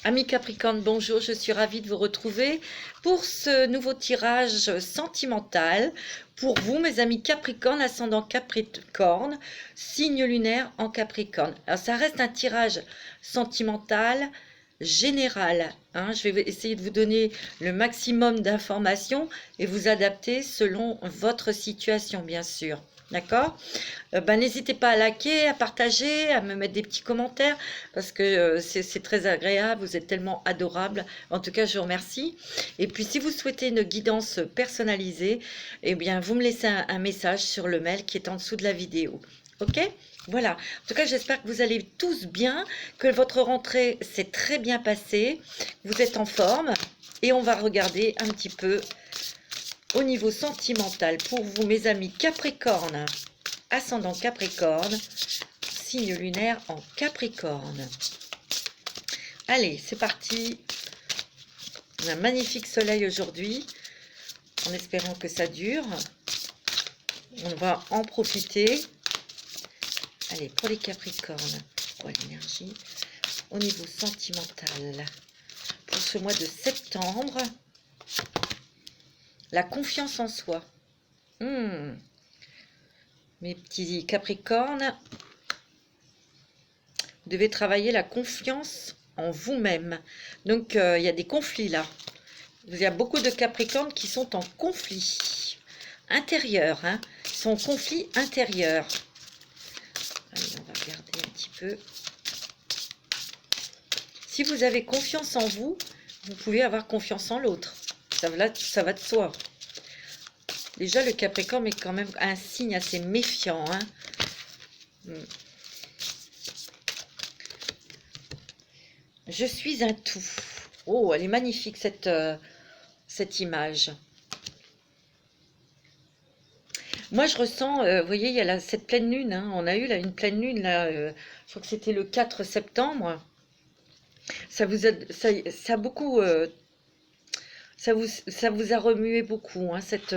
Amis Capricorne, bonjour, je suis ravie de vous retrouver pour ce nouveau tirage sentimental pour vous, mes amis Capricorne, ascendant Capricorne, signe lunaire en Capricorne. Alors, ça reste un tirage sentimental général. Je vais essayer de vous donner le maximum d'informations et vous adapter selon votre situation, bien sûr. D'accord? N'hésitez pas à liker, à partager, à me mettre des petits commentaires parce que c'est très agréable, vous êtes tellement adorables. En tout cas, je vous remercie. Et puis, si vous souhaitez une guidance personnalisée, eh bien, vous me laissez un message sur le mail qui est en dessous de la vidéo. Ok? Voilà. En tout cas, j'espère que vous allez tous bien, que votre rentrée s'est très bien passée, vous êtes en forme. Et on va regarder un petit peu au niveau sentimental pour vous, mes amis Capricorne, ascendant Capricorne, signe lunaire en Capricorne. Allez, c'est parti. On a un magnifique soleil aujourd'hui, en espérant que ça dure. On va en profiter. Allez, pour les Capricornes, pour l'énergie au niveau sentimental pour ce mois de septembre. La confiance en soi. Mes petits Capricornes, vous devez travailler la confiance en vous-même. Donc, il y a des conflits là. Il y a beaucoup de Capricornes qui sont en conflit intérieur. Ils sont en conflit intérieur. Allez, on va regarder un petit peu. Si vous avez confiance en vous, vous pouvez avoir confiance en l'autre. Ça va de soi. Déjà, le Capricorne est quand même un signe assez méfiant. Je suis un tout. Oh, elle est magnifique cette image. Moi, je ressens, vous voyez, il y a cette pleine lune. On a eu là une pleine lune, là, je crois que c'était le 4 septembre. Ça a beaucoup... ça vous a remué beaucoup, cette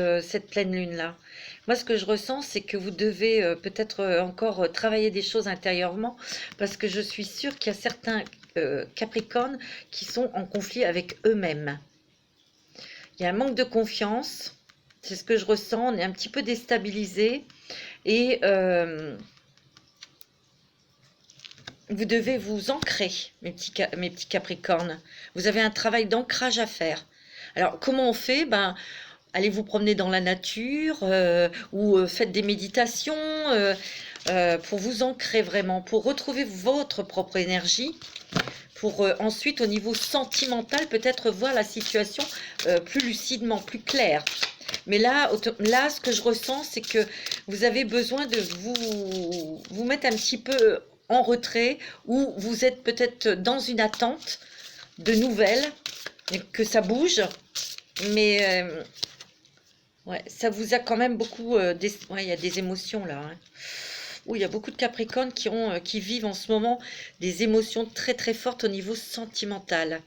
pleine lune-là. Moi, ce que je ressens, c'est que vous devez peut-être encore travailler des choses intérieurement, parce que je suis sûre qu'il y a certains Capricornes qui sont en conflit avec eux-mêmes. Il y a un manque de confiance, c'est ce que je ressens, on est un petit peu déstabilisé, et vous devez vous ancrer, mes petits Capricornes. Vous avez un travail d'ancrage à faire. Alors, comment on fait? Allez vous promener dans la nature ou faites des méditations pour vous ancrer vraiment, pour retrouver votre propre énergie, pour ensuite, au niveau sentimental, peut-être voir la situation plus lucidement, plus claire. Mais là, ce que je ressens, c'est que vous avez besoin de vous mettre un petit peu en retrait, ou vous êtes peut-être dans une attente de nouvelles, que ça bouge. Mais ouais, ça vous a quand même beaucoup... ouais, il y a des émotions là. Où il y a beaucoup de Capricornes qui vivent en ce moment des émotions très très fortes au niveau sentimental.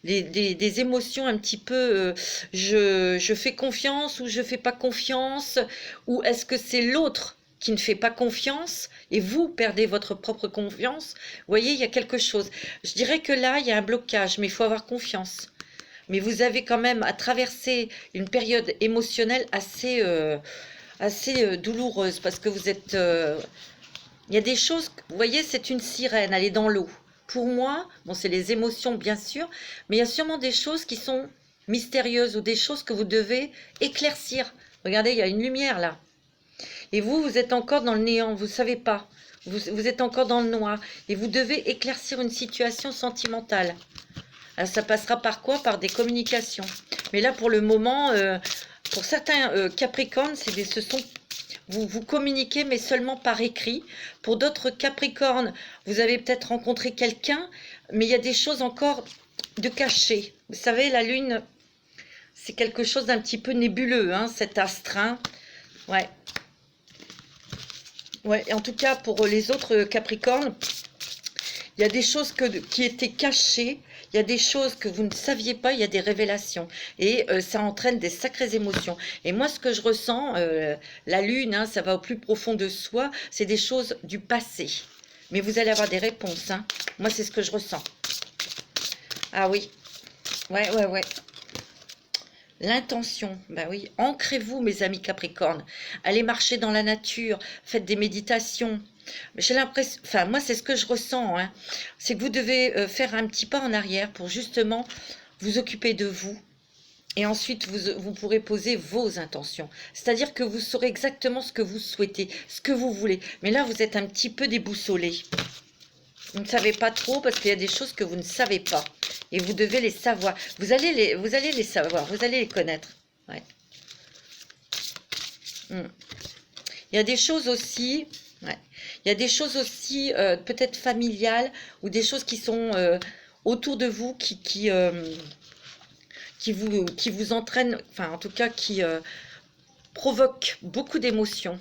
Des émotions un petit peu je fais confiance ou je fais pas confiance, ou est-ce que c'est l'autre qui ne fait pas confiance et vous perdez votre propre confiance. Vous voyez, il y a quelque chose. Je dirais que là, il y a un blocage, mais il faut avoir confiance. Mais vous avez quand même à traverser une période émotionnelle assez douloureuse, parce que vous êtes... il y a des choses, vous voyez, c'est une sirène, elle est dans l'eau. Pour moi, bon, c'est les émotions bien sûr, mais il y a sûrement des choses qui sont mystérieuses ou des choses que vous devez éclaircir. Regardez, il y a une lumière là. Et vous êtes encore dans le néant, vous ne savez pas. Vous êtes encore dans le noir. Et vous devez éclaircir une situation sentimentale. Alors, ça passera par quoi? Par des communications. Mais là, pour le moment, pour certains Capricornes, vous communiquez, mais seulement par écrit. Pour d'autres Capricornes, vous avez peut-être rencontré quelqu'un, mais il y a des choses encore de cachées. Vous savez, la Lune, c'est quelque chose d'un petit peu nébuleux, cet astre. Ouais. Ouais, en tout cas, pour les autres Capricornes, il y a des choses qui étaient cachées, il y a des choses que vous ne saviez pas, il y a des révélations. Et ça entraîne des sacrées émotions. Et moi, ce que je ressens, la Lune, ça va au plus profond de soi, c'est des choses du passé. Mais vous allez avoir des réponses. Moi, c'est ce que je ressens. Ah oui, ouais, ouais, ouais. L'intention, ben oui, ancrez-vous mes amis Capricorne, allez marcher dans la nature, faites des méditations. J'ai l'impression, enfin moi c'est ce que je ressens, hein, c'est que vous devez faire un petit pas en arrière pour justement vous occuper de vous et ensuite vous pourrez poser vos intentions. C'est-à-dire que vous saurez exactement ce que vous souhaitez, ce que vous voulez. Mais là vous êtes un petit peu déboussolé. Vous ne savez pas trop parce qu'il y a des choses que vous ne savez pas. Et vous devez les savoir. Vous allez les savoir, vous allez les connaître. Ouais. Il y a des choses aussi, ouais. Il y a des choses aussi peut-être familiales ou des choses qui sont autour de vous qui vous entraînent, enfin en tout cas qui provoquent beaucoup d'émotions.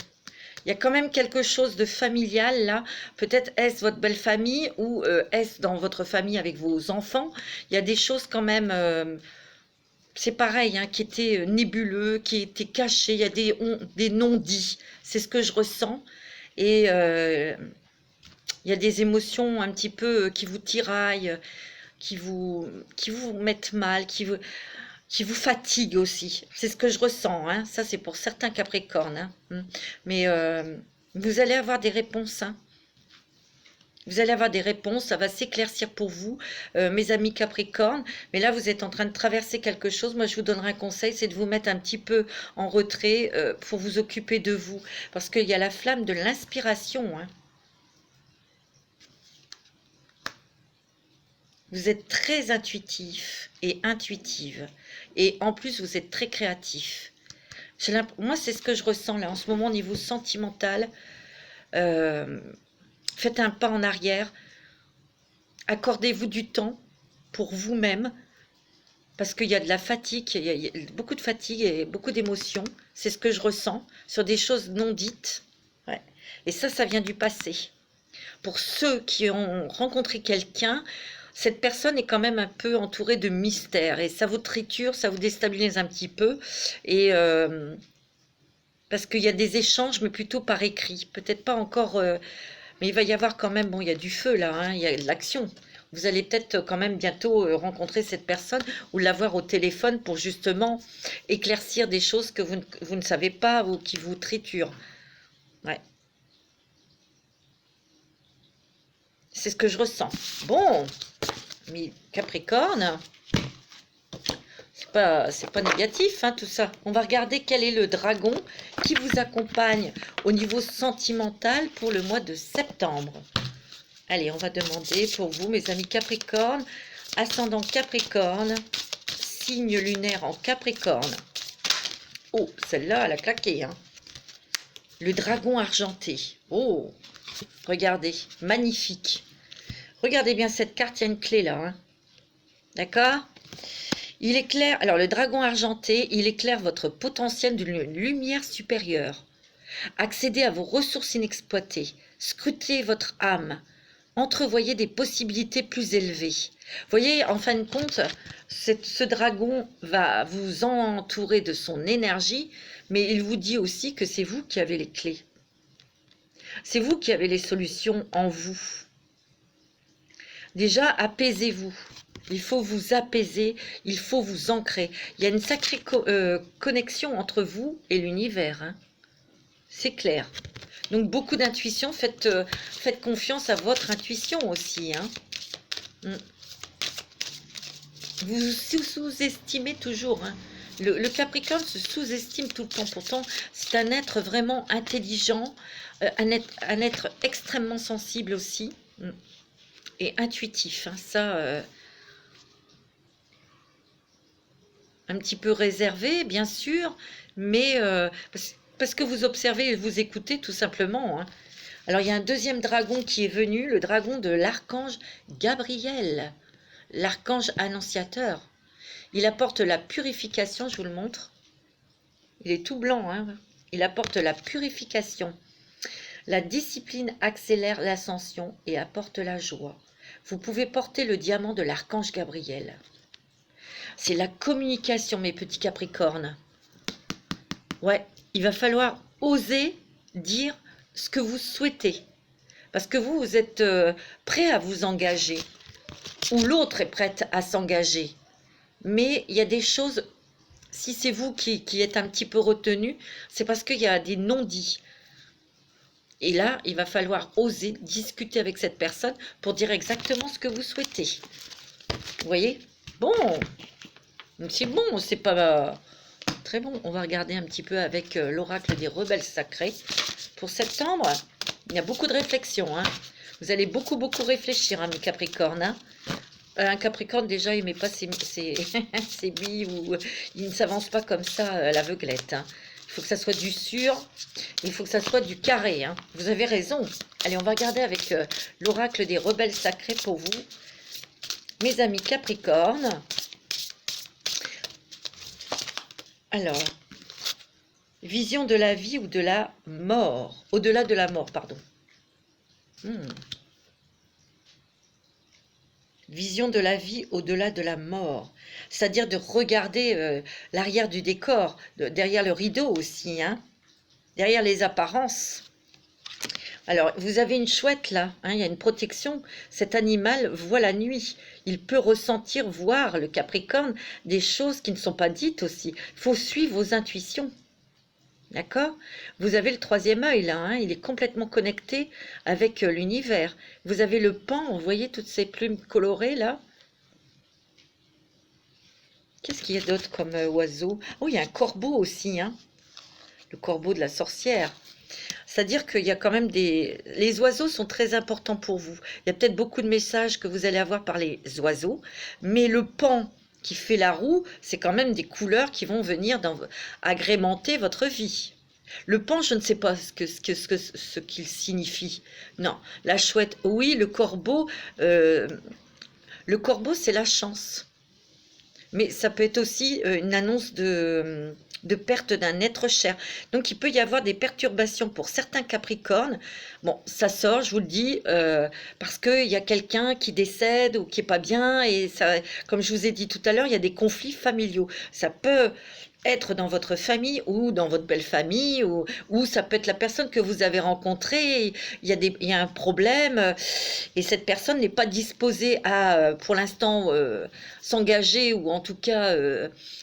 Il y a quand même quelque chose de familial là. Peut-être est-ce votre belle famille ou est-ce dans votre famille avec vos enfants. Il y a des choses quand même, c'est pareil, hein, qui étaient nébuleux, qui étaient cachés. Il y a des non-dits. C'est ce que je ressens. Et il y a des émotions un petit peu qui vous tiraillent, qui vous, qui vous mettent mal, qui vous fatigue aussi. C'est ce que je ressens, hein. Ça, c'est pour certains Capricornes, hein. Mais vous allez avoir des réponses, hein. Vous allez avoir des réponses, ça va s'éclaircir pour vous, mes amis Capricorne. Mais là, vous êtes en train de traverser quelque chose. Moi, je vous donnerai un conseil, c'est de vous mettre un petit peu en retrait pour vous occuper de vous. Parce qu'il y a la flamme de l'inspiration, hein. Vous êtes très intuitif et intuitive. Et en plus, vous êtes très créatif. Moi, c'est ce que je ressens là en ce moment au niveau sentimental. Euh, Faites un pas en arrière. Accordez-vous du temps pour vous-même. Parce qu'il y a de la fatigue, il y a beaucoup de fatigue et beaucoup d'émotions. C'est ce que je ressens sur des choses non dites. Ouais. Et ça vient du passé. Pour ceux qui ont rencontré quelqu'un, cette personne est quand même un peu entourée de mystères et ça vous triture, ça vous déstabilise un petit peu. Et parce qu'il y a des échanges, mais plutôt par écrit. Peut-être pas encore, mais il va y avoir quand même, bon, il y a du feu là, hein, il y a de l'action. Vous allez peut-être quand même bientôt rencontrer cette personne ou l'avoir au téléphone pour justement éclaircir des choses que vous ne savez pas ou qui vous triturent. Ouais. C'est ce que je ressens. Bon, mais Capricorne, c'est pas négatif, hein, tout ça. On va regarder quel est le dragon qui vous accompagne au niveau sentimental pour le mois de septembre. Allez, on va demander pour vous, mes amis Capricorne, ascendant Capricorne, signe lunaire en Capricorne. Oh, celle-là, elle a claqué, hein. Le dragon argenté. Oh, regardez, magnifique. Regardez bien cette carte, il y a une clé là, hein. D'accord ? Il éclaire, alors le dragon argenté, il éclaire votre potentiel d'une lumière supérieure. Accédez à vos ressources inexploitées, scrutez votre âme, entrevoyez des possibilités plus élevées. Voyez, en fin de compte, ce dragon va vous entourer de son énergie, mais il vous dit aussi que c'est vous qui avez les clés. C'est vous qui avez les solutions en vous. Déjà, apaisez-vous. Il faut vous apaiser, il faut vous ancrer. Il y a une sacrée connexion entre vous et l'univers, hein. C'est clair. Donc, beaucoup d'intuition. Faites confiance à votre intuition aussi, hein. Vous sous-estimez toujours, hein. Le Capricorne se sous-estime tout le temps. Pourtant, c'est un être vraiment intelligent, un être extrêmement sensible aussi, et intuitif, hein. Ça... un petit peu réservé, bien sûr, mais parce que vous observez et vous écoutez tout simplement, hein. Alors, il y a un deuxième dragon qui est venu, le dragon de l'archange Gabriel, l'archange annonciateur. Il apporte la purification, je vous le montre. Il est tout blanc, hein. Il apporte la purification. La discipline accélère l'ascension et apporte la joie. Vous pouvez porter le diamant de l'archange Gabriel. C'est la communication, mes petits Capricornes. Ouais, il va falloir oser dire ce que vous souhaitez. Parce que vous êtes prêt à vous engager. ou l'autre est prête à s'engager. Mais il y a des choses, si c'est vous qui êtes un petit peu retenu, c'est parce qu'il y a des non-dits. Et là, il va falloir oser discuter avec cette personne pour dire exactement ce que vous souhaitez. Vous voyez? Bon, c'est bon, c'est pas très bon. On va regarder un petit peu avec l'oracle des rebelles sacrés. Pour septembre, il y a beaucoup de réflexions. Hein. Vous allez beaucoup réfléchir, hein, mes Capricornes. Hein. Un Capricorne, déjà, il ne met pas ses billes ou il ne s'avance pas comme ça à l'aveuglette. Hein. Il faut que ça soit du sûr, il faut que ça soit du carré. Hein. Vous avez raison. Allez, on va regarder avec l'oracle des rebelles sacrés pour vous. Mes amis Capricorne. Alors, vision de la vie ou de la mort. Au-delà de la mort, pardon. Vision de la vie au-delà de la mort. C'est-à-dire de regarder l'arrière du décor, derrière le rideau aussi, hein, derrière les apparences. Alors, vous avez une chouette là, hein, il y a une protection. Cet animal voit la nuit. Il peut ressentir, voir, le Capricorne, des choses qui ne sont pas dites aussi. Il faut suivre vos intuitions. D'accord? Vous avez le troisième œil là, hein, il est complètement connecté avec l'univers. Vous avez le pan, vous voyez toutes ces plumes colorées là? Qu'est-ce qu'il y a d'autre comme oiseau? Oh, il y a un corbeau aussi, hein? Le corbeau de la sorcière. C'est-à-dire qu'il y a quand même des... Les oiseaux sont très importants pour vous. Il y a peut-être beaucoup de messages que vous allez avoir par les oiseaux, mais le pan qui fait la roue, c'est quand même des couleurs qui vont venir agrémenter votre vie. Le pan, je ne sais pas ce qu'il signifie. Non, la chouette, oui, le corbeau, c'est la chance. Mais ça peut être aussi une annonce de perte d'un être cher. Donc, il peut y avoir des perturbations pour certains Capricornes. Bon, ça sort, je vous le dis, parce qu'il y a quelqu'un qui décède ou qui n'est pas bien. Et ça, comme je vous ai dit tout à l'heure, il y a des conflits familiaux. Ça peut être dans votre famille ou dans votre belle famille, ou ça peut être la personne que vous avez rencontrée. Il y a un problème et cette personne n'est pas disposée à, pour l'instant, s'engager ou en tout cas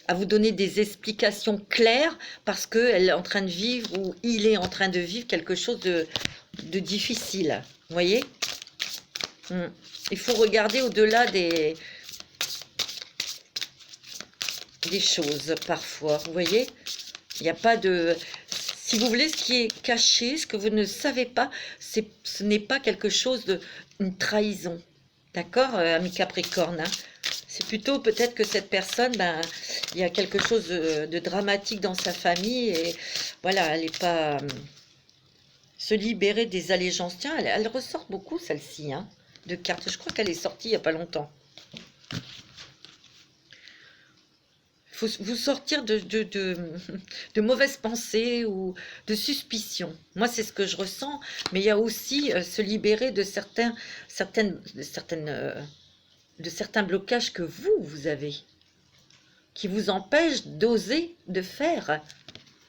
à vous donner des explications claires parce qu'elle est en train de vivre ou il est en train de vivre quelque chose de difficile. Vous voyez? Il faut regarder au-delà des choses parfois, vous voyez, il n'y a pas de... Si vous voulez, ce qui est caché, ce que vous ne savez pas, ce n'est pas quelque chose une trahison, d'accord, ami Capricorne, hein. C'est plutôt peut-être que cette personne, ben, il y a quelque chose de dramatique dans sa famille et voilà, elle n'est pas... se libérer des allégeances. Tiens, elle ressort beaucoup celle-ci, hein, de cartes. Je crois qu'elle est sortie il n'y a pas longtemps. Faut vous sortir de mauvaises pensées ou de suspicions. Moi, c'est ce que je ressens, mais il y a aussi se libérer de certains blocages que vous avez, qui vous empêchent d'oser, de faire.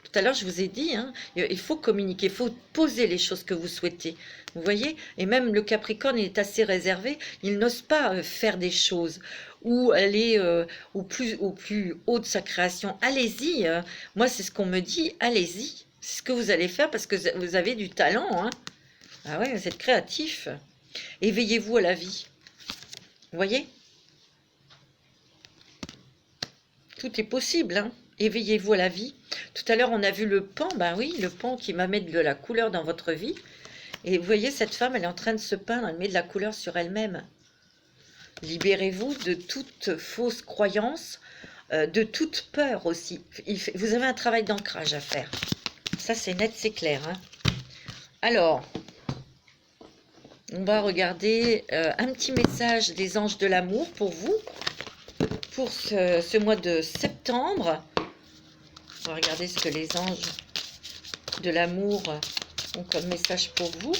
Tout à l'heure, je vous ai dit, hein, il faut communiquer, il faut poser les choses que vous souhaitez. Vous voyez? Et même le Capricorne est assez réservé, il n'ose pas faire des choses ou aller au plus haut de sa création. Allez-y, hein. Moi, c'est ce qu'on me dit, allez-y. C'est ce que vous allez faire parce que vous avez du talent. Hein. Ah ouais, vous êtes créatif. Éveillez-vous à la vie. Vous voyez? Tout est possible, hein. Éveillez-vous à la vie. Tout à l'heure, on a vu le pan. Ben oui, le pan qui va mettre de la couleur dans votre vie. Et vous voyez, cette femme, elle est en train de se peindre. Elle met de la couleur sur elle-même. Libérez-vous de toute fausse croyance, de toute peur aussi. Vous avez un travail d'ancrage à faire. Ça, c'est net, c'est clair. Hein. Alors, on va regarder un petit message des anges de l'amour pour vous. Pour ce mois de septembre. On va regarder ce que les anges de l'amour ont comme message pour vous.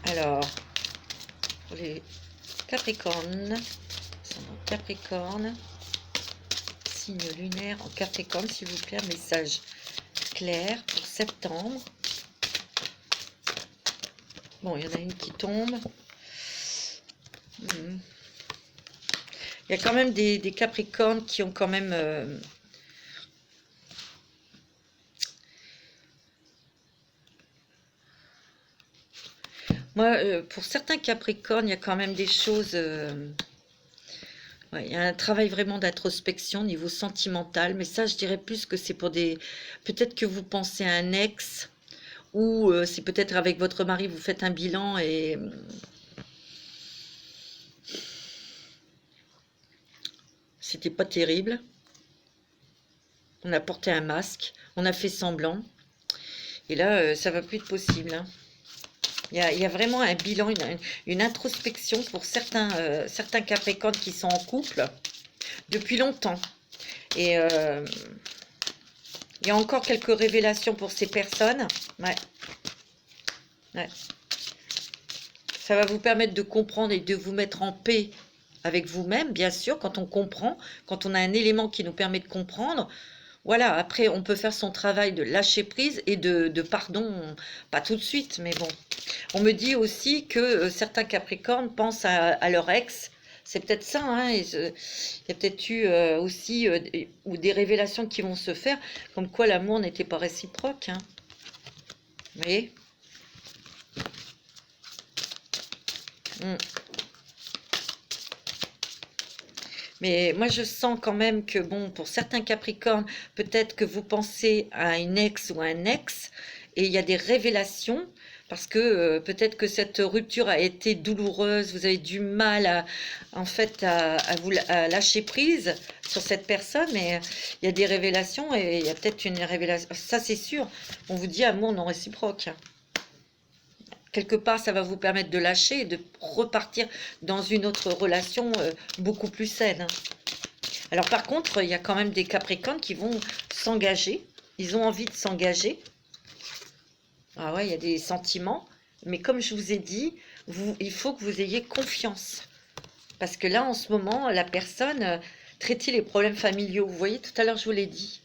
Alors, pour les Capricornes, Capricorne, signe lunaire en Capricorne, s'il vous plaît, un message clair pour septembre. Bon, il y en a une qui tombe. Il y a quand même des Capricornes qui ont quand même... Moi, pour certains Capricornes, il y a quand même des choses... Ouais, il y a un travail vraiment d'introspection au niveau sentimental, mais ça, je dirais plus que c'est pour des... Peut-être que vous pensez à un ex, ou c'est peut-être avec votre mari, vous faites un bilan et... C'était pas terrible. On a porté un masque, on a fait semblant. Et là, ça va plus être possible, hein. Il y a vraiment un bilan, une introspection pour certains Capricornes qui sont en couple depuis longtemps. Et il y a encore quelques révélations pour ces personnes. Ouais. Ouais. Ça va vous permettre de comprendre et de vous mettre en paix avec vous-même, bien sûr, quand on comprend, quand on a un élément qui nous permet de comprendre. Voilà, après, on peut faire son travail de lâcher prise et de pardon, pas tout de suite, mais bon. On me dit aussi que certains Capricornes pensent à leur ex. C'est peut-être ça, hein, il y a peut-être eu aussi ou des révélations qui vont se faire, comme quoi l'amour n'était pas réciproque. Hein. Vous voyez? Mais moi, je sens quand même que, bon, pour certains Capricornes, peut-être que vous pensez à une ex ou à un ex, et il y a des révélations, parce que peut-être que cette rupture a été douloureuse, vous avez du mal en fait, à lâcher prise sur cette personne, mais il y a des révélations, et il y a peut-être une révélation, ça c'est sûr, on vous dit amour non réciproque. Quelque part, ça va vous permettre de lâcher et de repartir dans une autre relation beaucoup plus saine. Alors par contre, il y a quand même des Capricornes qui vont s'engager. Ils ont envie de s'engager. Ah ouais, il y a des sentiments. Mais comme je vous ai dit, il faut que vous ayez confiance. Parce que là, en ce moment, la personne traitez les problèmes familiaux. Vous voyez, tout à l'heure, je vous l'ai dit.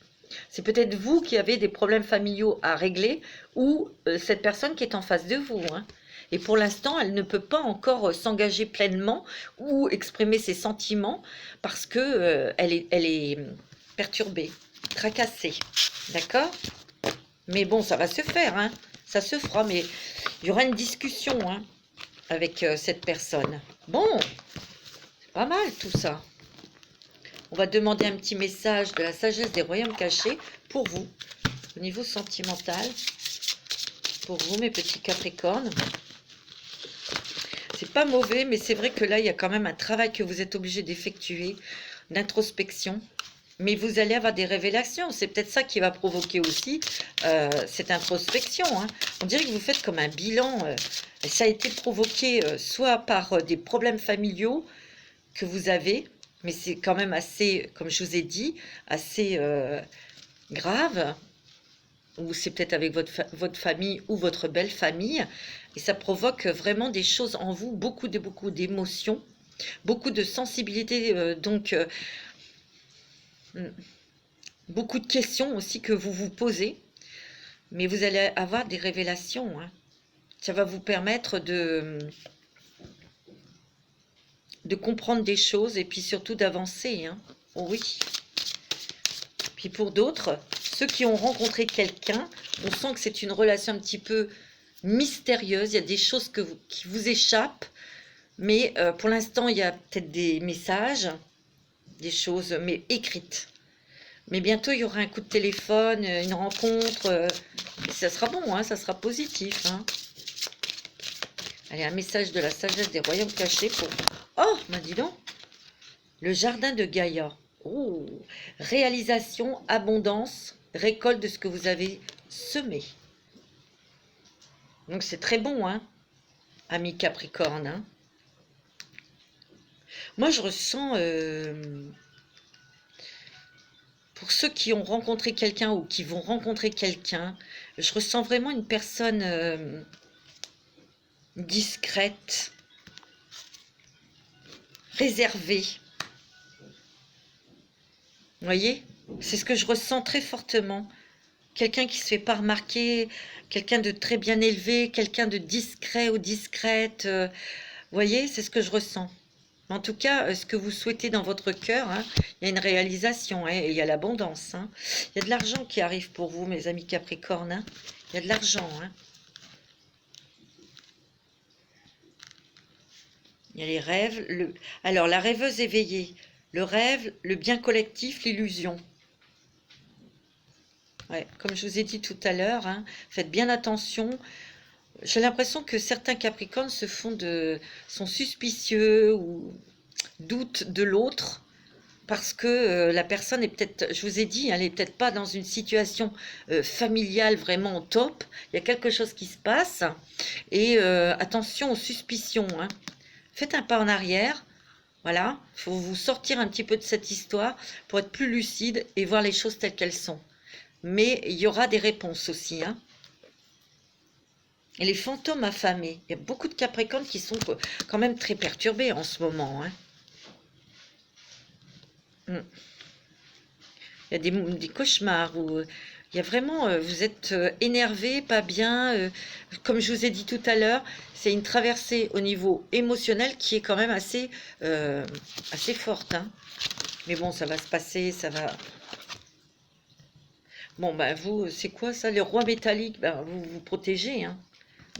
C'est peut-être vous qui avez des problèmes familiaux à régler ou cette personne qui est en face de vous. Hein. Et pour l'instant, elle ne peut pas encore s'engager pleinement ou exprimer ses sentiments parce que elle est perturbée, tracassée. D'accord? Mais bon, ça va se faire. Hein. Ça se fera, mais il y aura une discussion hein, avec cette personne. Bon, c'est pas mal tout ça. On va demander un petit message de la sagesse des royaumes cachés pour vous, au niveau sentimental, pour vous mes petits Capricornes. C'est pas mauvais, mais c'est vrai que là, il y a quand même un travail que vous êtes obligé d'effectuer, d'introspection. Mais vous allez avoir des révélations. C'est peut-être ça qui va provoquer aussi cette introspection. Hein. On dirait que vous faites comme un bilan. Ça a été provoqué soit par des problèmes familiaux que vous avez, mais c'est quand même assez, comme je vous ai dit, assez grave, ou c'est peut-être avec votre famille ou votre belle famille, et ça provoque vraiment des choses en vous, beaucoup d'émotions, beaucoup de sensibilité, beaucoup de questions aussi que vous vous posez, mais vous allez avoir des révélations. Hein. Ça va vous permettre de comprendre des choses et puis surtout d'avancer. Hein. Oh oui. Puis pour d'autres, ceux qui ont rencontré quelqu'un, on sent que c'est une relation un petit peu mystérieuse. Il y a des choses qui vous échappent, mais pour l'instant, il y a peut-être des messages, des choses, mais écrites. Mais bientôt, il y aura un coup de téléphone, une rencontre. Ça sera bon, hein, ça sera positif. Hein. Allez, un message de la sagesse des royaumes cachés pour... Oh, bah dis donc, le jardin de Gaïa. Oh, réalisation, abondance, récolte de ce que vous avez semé. Donc c'est très bon, hein, ami Capricorne. Hein. Moi, je ressens, pour ceux qui ont rencontré quelqu'un ou qui vont rencontrer quelqu'un, je ressens vraiment une personne discrète, réservée. Vous voyez? C'est ce que je ressens très fortement. quelqu'un qui se fait pas remarquer, quelqu'un de très bien élevé, quelqu'un de discret ou discrète. Vous voyez, c'est ce que je ressens. En tout cas, ce que vous souhaitez dans votre cœur, hein, il y a une réalisation, hein, et il y a l'abondance. Hein. Il y a de l'argent qui arrive pour vous, mes amis Capricorne. Hein. Il y a de l'argent. Hein. Il y a les rêves. Alors, la rêveuse éveillée, le rêve, le bien collectif, l'illusion. Ouais, comme je vous ai dit tout à l'heure, hein, faites bien attention. J'ai l'impression que certains Capricornes sont suspicieux ou doutent de l'autre parce que la personne est peut-être, je vous ai dit, elle n'est peut-être pas dans une situation familiale vraiment au top. Il y a quelque chose qui se passe et attention aux suspicions. Hein. Faites un pas en arrière. Voilà, il faut vous sortir un petit peu de cette histoire pour être plus lucide et voir les choses telles qu'elles sont. Mais il y aura des réponses aussi. Hein. Et les fantômes affamés. Il y a beaucoup de Capricornes qui sont quand même très perturbés en ce moment. Hein. Il y a des cauchemars où il y a vraiment, vous êtes énervé, pas bien. Comme je vous ai dit tout à l'heure, c'est une traversée au niveau émotionnel qui est quand même assez forte. Hein. Mais bon, ça va se passer, ça va... Bon, ben vous, c'est quoi ça? Les rois métalliques, ben, vous vous protégez, hein.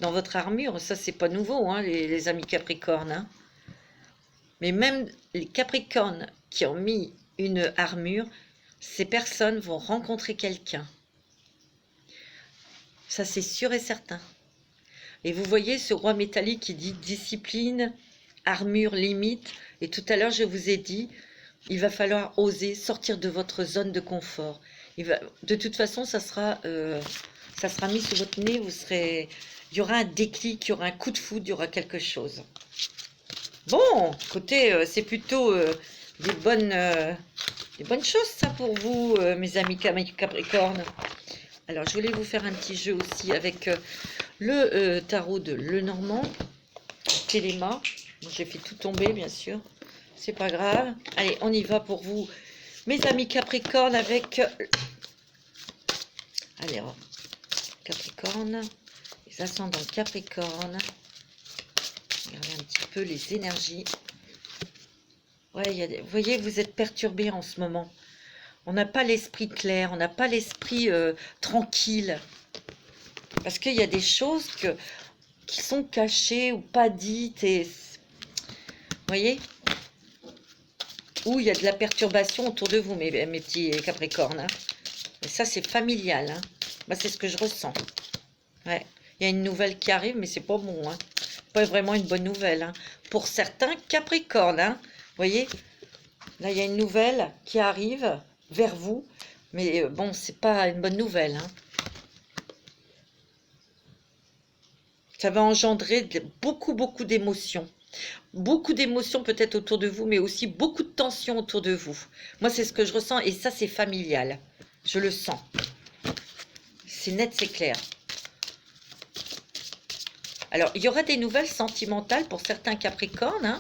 Dans votre armure, ça c'est pas nouveau, hein, les amis Capricornes. Hein. Mais même les Capricornes qui ont mis une armure, ces personnes vont rencontrer quelqu'un. Ça c'est sûr et certain. Et vous voyez ce roi métallique qui dit discipline, armure, limite. Et tout à l'heure je vous ai dit, il va falloir oser sortir de votre zone de confort. De toute façon, ça sera mis sous votre nez, il y aura un déclic, il y aura un coup de foudre, il y aura quelque chose. Bon, écoutez, c'est plutôt des bonnes choses, ça, pour vous, mes amis Capricorne. Alors, je voulais vous faire un petit jeu aussi avec le tarot de Lenormand, Téléma. Bon, j'ai fait tout tomber, bien sûr. C'est pas grave. Allez, on y va pour vous, mes amis Capricorne, avec... Allez, Capricorne... Les ascendants Capricorne. Regardez un petit peu les énergies. Ouais, vous voyez, vous êtes perturbés en ce moment. On n'a pas l'esprit clair, on n'a pas l'esprit tranquille. Parce qu'il y a des choses qui sont cachées ou pas dites. Et, vous voyez? Ou il y a de la perturbation autour de vous, mes petits Capricornes. Hein. Et ça, c'est familial. Hein. Bah, c'est ce que je ressens. Ouais. Il y a une nouvelle qui arrive, mais c'est pas bon. Hein. Pas vraiment une bonne nouvelle. Hein. Pour certains Capricornes, hein. Vous voyez, là, il y a une nouvelle qui arrive vers vous. Mais bon, c'est pas une bonne nouvelle. Hein. Ça va engendrer beaucoup d'émotions. Beaucoup d'émotions peut-être autour de vous, mais aussi beaucoup de tensions autour de vous. Moi, c'est ce que je ressens. Et ça, c'est familial. Je le sens. C'est net, c'est clair. Alors, il y aura des nouvelles sentimentales pour certains Capricornes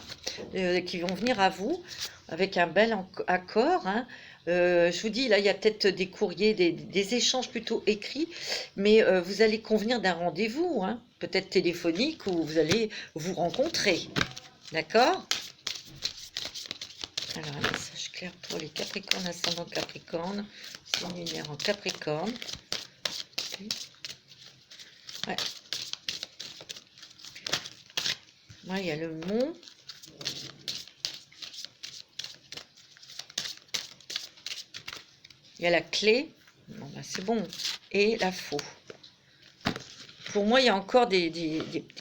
hein, qui vont venir à vous avec un bel accord. Hein. Je vous dis, là, il y a peut-être des courriers, des échanges plutôt écrits, mais vous allez convenir d'un rendez-vous, hein, peut-être téléphonique, où vous allez vous rencontrer. D'accord? Alors, un message clair pour les Capricornes, ascendant Capricorne, signe lunaire en Capricorne. Ouais. Ouais, il y a le mont. Il y a la clé. Bon, ben, c'est bon. Et la faux. Pour moi, il y a encore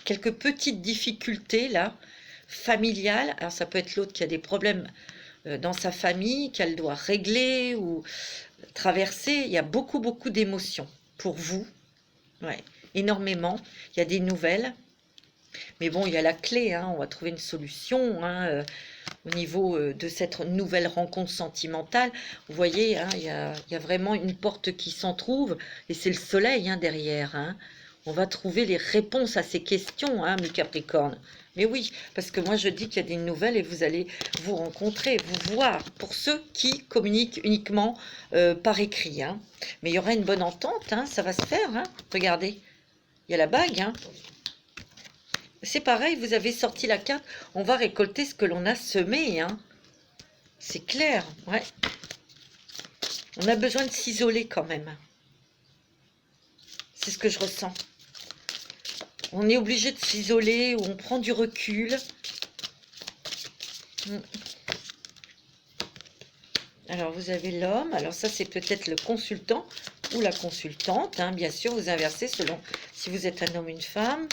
quelques petites difficultés, là, familiales. Alors, ça peut être l'autre qui a des problèmes dans sa famille, qu'elle doit régler ou traverser. Il y a beaucoup d'émotions pour vous. Ouais, énormément. Il y a des nouvelles. Mais bon, il y a la clé, hein, on va trouver une solution hein, au niveau de cette nouvelle rencontre sentimentale. Vous voyez, hein, il y a vraiment une porte qui s'en trouve et c'est le soleil hein, derrière. Hein. On va trouver les réponses à ces questions, hein, mes Capricornes. Mais oui, parce que moi je dis qu'il y a des nouvelles et vous allez vous rencontrer, vous voir, pour ceux qui communiquent uniquement par écrit. Hein. Mais il y aura une bonne entente, hein, ça va se faire. Hein. Regardez, il y a la bague. Hein. C'est pareil, vous avez sorti la carte, on va récolter ce que l'on a semé. Hein. C'est clair, ouais. On a besoin de s'isoler quand même. C'est ce que je ressens. On est obligé de s'isoler, ou on prend du recul. Alors, vous avez l'homme. Alors, ça, c'est peut-être le consultant ou la consultante. Hein. Bien sûr, vous inversez selon si vous êtes un homme ou une femme.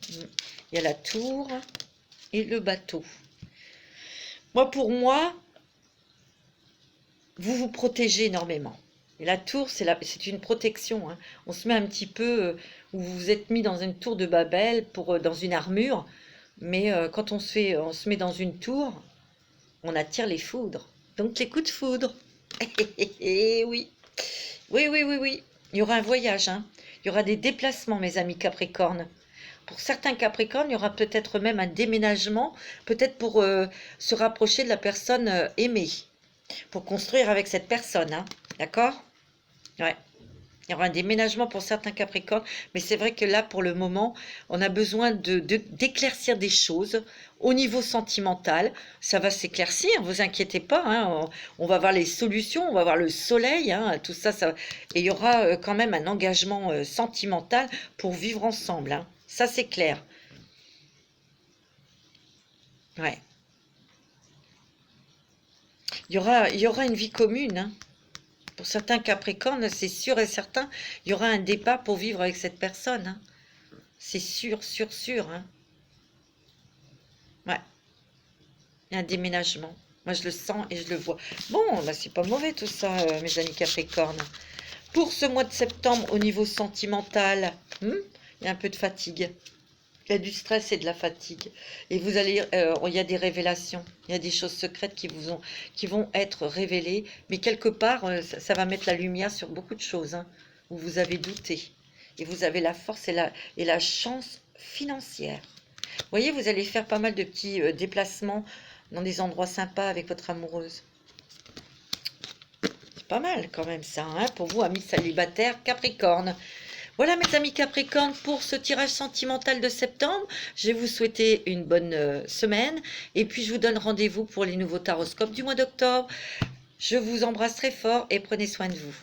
Il y a la tour et le bateau. Moi, pour moi, vous vous protégez énormément. Et la tour, c'est une protection. Hein. On se met un petit peu, où vous vous êtes mis dans une tour de Babel, dans une armure. Mais quand on se met dans une tour, on attire les foudres. Donc les coups de foudre. Oui. Oui, oui, oui, oui. Il y aura un voyage. Hein. Il y aura des déplacements, mes amis Capricornes. Pour certains Capricornes, il y aura peut-être même un déménagement, peut-être pour se rapprocher de la personne aimée, pour construire avec cette personne. Hein. D'accord ? Ouais. Il y aura un déménagement pour certains Capricornes, mais c'est vrai que là, pour le moment, on a besoin d'éclaircir des choses au niveau sentimental. Ça va s'éclaircir, ne vous inquiétez pas. Hein, on va voir les solutions, on va voir le soleil, hein, tout ça, et il y aura quand même un engagement sentimental pour vivre ensemble. Hein. Ça, c'est clair. Ouais. Il y aura une vie commune. Hein. Pour certains Capricornes, c'est sûr et certain, il y aura un départ pour vivre avec cette personne. Hein. C'est sûr, sûr, sûr. Hein. Ouais, il y a un déménagement. Moi, je le sens et je le vois. Bon, bah, c'est pas mauvais tout ça, mes amis Capricornes. Pour ce mois de septembre, au niveau sentimental, il y a un peu de fatigue. Il y a du stress et de la fatigue. Et vous allez, il y a des révélations. Il y a des choses secrètes qui vont être révélées. Mais quelque part, ça va mettre la lumière sur beaucoup de choses hein, où vous avez douté. Et vous avez la force et la chance financière. Vous voyez, vous allez faire pas mal de petits déplacements dans des endroits sympas avec votre amoureuse. C'est pas mal quand même ça, hein, pour vous, amis célibataires Capricorne. Voilà mes amis Capricorne pour ce tirage sentimental de septembre. Je vais vous souhaiter une bonne semaine. Et puis je vous donne rendez-vous pour les nouveaux taroscopes du mois d'octobre. Je vous embrasse très fort et prenez soin de vous.